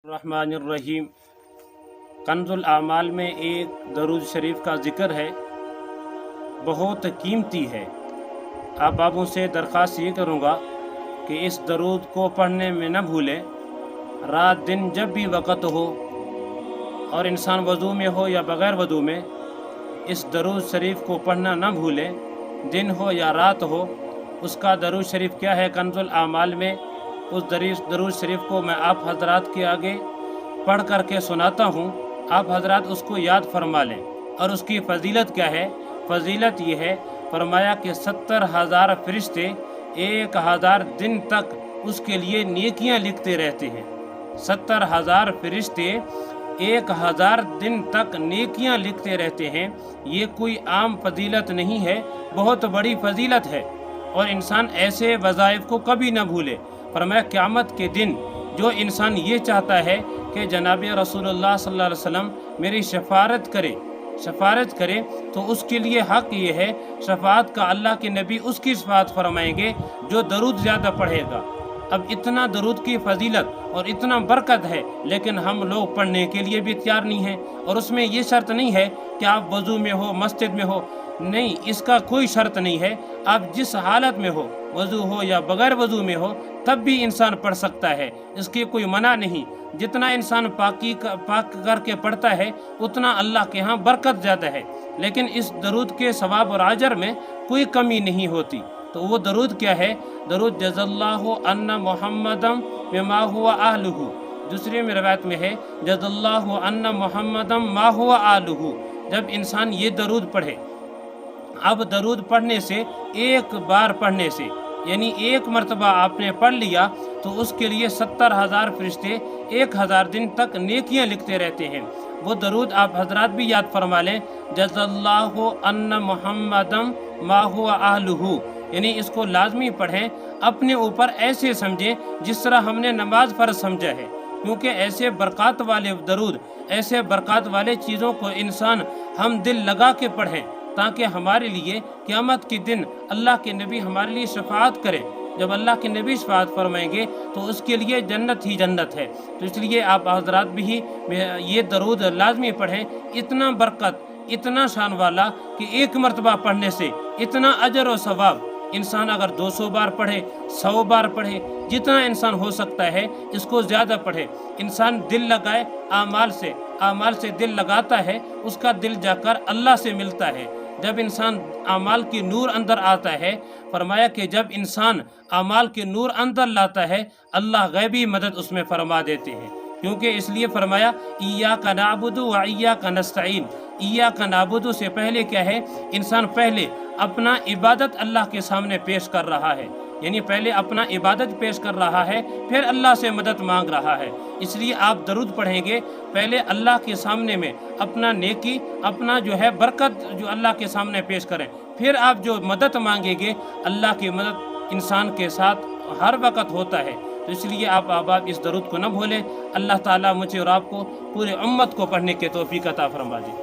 الرحمن الرحیم کنز الاعمال میں ایک درود شریف کا ذکر ہے، بہت قیمتی ہے۔ آپ بابوں سے درخواست یہ کروں گا کہ اس درود کو پڑھنے میں نہ بھولیں۔ رات دن جب بھی وقت ہو اور انسان وضو میں ہو یا بغیر وضو میں، اس درود شریف کو پڑھنا نہ بھولیں۔ دن ہو یا رات ہو، اس کا درود شریف کیا ہے کنز الاعمال میں، اس درود شریف کو میں آپ حضرات کے آگے پڑھ کر کے سناتا ہوں، آپ حضرات اس کو یاد فرما لیں۔ اور اس کی فضیلت کیا ہے؟ فضیلت یہ ہے، فرمایا کہ 70,000 فرشتے 1,000 دن تک اس کے لیے نیکیاں لکھتے رہتے ہیں۔ 70,000 فرشتے 1,000 دن تک نیکیاں لکھتے رہتے ہیں۔ یہ کوئی عام فضیلت نہیں ہے، بہت بڑی فضیلت ہے، اور انسان ایسے وظائف کو کبھی نہ بھولے۔ فرمایا قیامت کے دن جو انسان یہ چاہتا ہے کہ جناب رسول اللہ صلی اللہ علیہ وسلم میری شفاعت کرے تو اس کے لیے حق یہ ہے، شفاعت کا اللہ کے نبی اس کی شفاعت فرمائیں گے جو درود زیادہ پڑھے گا۔ اب اتنا درود کی فضیلت اور اتنا برکت ہے، لیکن ہم لوگ پڑھنے کے لیے بھی تیار نہیں ہیں۔ اور اس میں یہ شرط نہیں ہے کہ آپ وضو میں ہو، مسجد میں ہو، نہیں، اس کا کوئی شرط نہیں ہے۔ آپ جس حالت میں ہو، وضو ہو یا بغیر وضو میں ہو، تب بھی انسان پڑھ سکتا ہے، اس کی کوئی منع نہیں۔ جتنا انسان پاک کر کے پڑھتا ہے، اتنا اللہ کے ہاں برکت زیادہ ہے، لیکن اس درود کے ثواب اور اجر میں کوئی کمی نہیں ہوتی۔ تو وہ درود کیا ہے؟ درود جزا اللہ ان محمدم بما هو اہلہ۔ دوسری میں روایت میں ہے جزا اللہ ان محمدم ما هو اہلہ۔ جب انسان یہ درود پڑھے، اب درود پڑھنے سے، ایک بار پڑھنے سے، یعنی ایک مرتبہ آپ نے پڑھ لیا تو اس کے لیے 70,000 فرشتے 1,000 دن تک نیکیاں لکھتے رہتے ہیں۔ وہ درود آپ حضرات بھی یاد فرما لیں، جزا اللہ ان محمدم ما هو اہلہ، یعنی اس کو لازمی پڑھیں، اپنے اوپر ایسے سمجھیں جس طرح ہم نے نماز فرض سمجھا ہے، کیونکہ ایسے برکات والے درود، ایسے برکات والے چیزوں کو انسان ہم دل لگا کے پڑھیں، تاکہ ہمارے لیے قیامت کے دن اللہ کے نبی ہمارے لیے شفاعت کرے۔ جب اللہ کے نبی شفاعت فرمائیں گے تو اس کے لیے جنت ہی جنت ہے۔ تو اس لیے آپ حضرات بھی یہ درود لازمی پڑھیں۔ اتنا برکت، اتنا شان والا کہ ایک مرتبہ پڑھنے سے اتنا اجر و ثواب، انسان اگر 200 بار پڑھے، 100 بار پڑھے، جتنا انسان ہو سکتا ہے اس کو زیادہ پڑھے۔ انسان دل لگائے اعمال سے دل لگاتا ہے، اس کا دل جا کر اللہ سے ملتا ہے۔ جب انسان اعمال کی نور اندر آتا ہے، فرمایا کہ جب انسان اعمال کے نور اندر لاتا ہے، اللہ غیبی مدد اس میں فرما دیتے ہیں۔ کیونکہ اس لیے فرمایا ایاک نعبد و ایاک نستعین۔ ایاک نعبد سے پہلے کیا ہے؟ انسان پہلے اپنا عبادت اللہ کے سامنے پیش کر رہا ہے، یعنی پہلے اپنا عبادت پیش کر رہا ہے، پھر اللہ سے مدد مانگ رہا ہے۔ اس لیے آپ درود پڑھیں گے، پہلے اللہ کے سامنے میں اپنا نیکی، اپنا جو ہے برکت جو اللہ کے سامنے پیش کریں، پھر آپ جو مدد مانگیں گے، اللہ کی مدد انسان کے ساتھ ہر وقت ہوتا ہے۔ تو اس لیے آپ احباب اس درود کو نہ بھولیں۔ اللہ تعالیٰ مجھے اور آپ کو، پورے امت کو پڑھنے کے توفیق عطا فرما دے۔